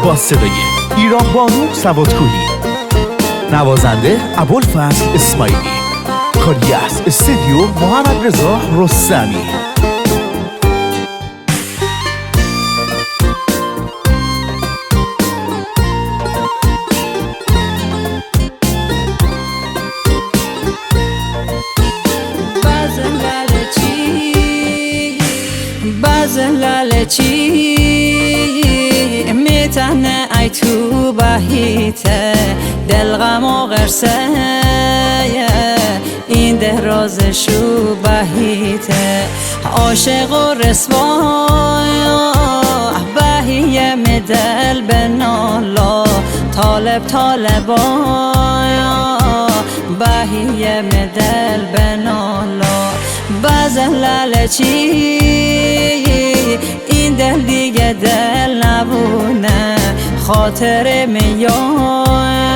با صدای ایران بانو سوادکوهی، نوازنده ابوالفضل اسماعیلی، کاری از استودیو محمد رضا رستمی. چی میتنه ای تو بهیته دل غم و غرسه این ده رازشو بهیته عاشق و رسوای بهیه می دل بنالا طالب طالبای بهیه می دل بنالا بزلال چی این دل دیگه دل نبونه خاطر میار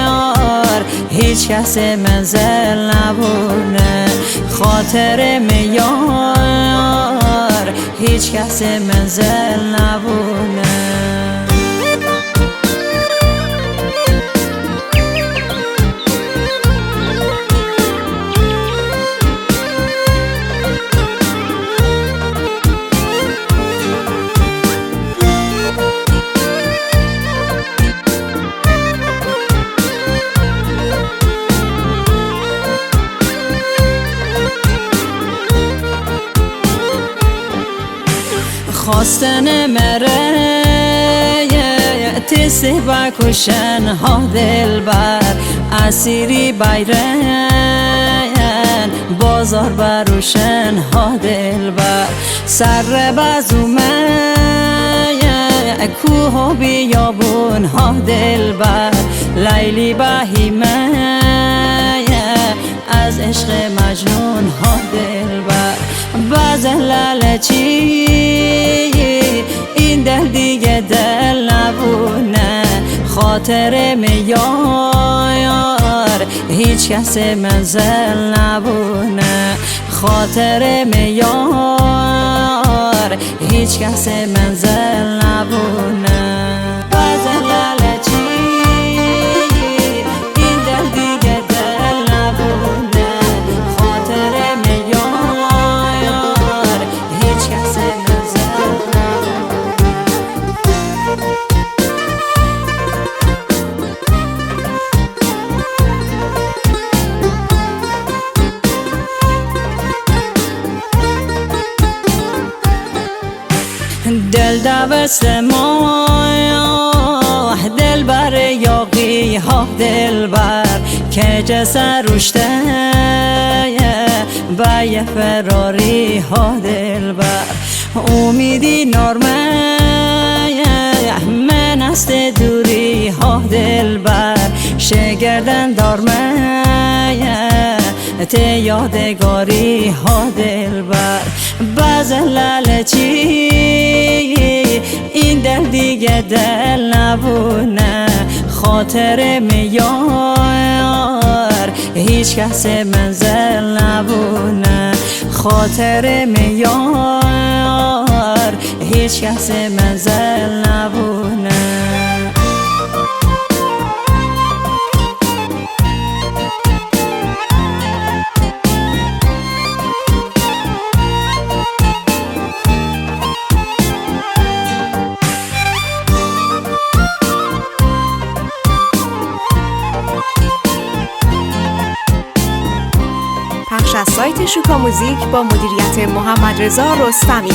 هیچ کس منزل نبونه خاطر میار هیچ کس منزل نبونه خواستن مره تیسه بکشن ها دل بر اسیری بیرن بازار بروشن ها دل بر سر بزومه کوه و بیابون ها دل بر لیلی بهیمه از عشق مجنون ها دل بر بزلال چی این دل دیگه دل نبونه خاطر میار هیچ کس منزل نبونه خاطر میار هیچ کس منزل نبونه بزلال چی این دل دیگه دل نبونه خاطر میار هیچ کس منزل دل دوست ما دل بر یاقی ها دل بر که جسر روشته بای فراری ها دل بر امیدی نرمه من است دوری ها دل بر شگردن دارمه ته یادگاری ها دل بر بزلال چی این دل دیگه دل نبونه خاطر میار هیچ کس منزل نبونه خاطر میار هیچ کس منزل نبونه پخش از سایت شوکا موزیک با مدیریت محمد رضا رستمی.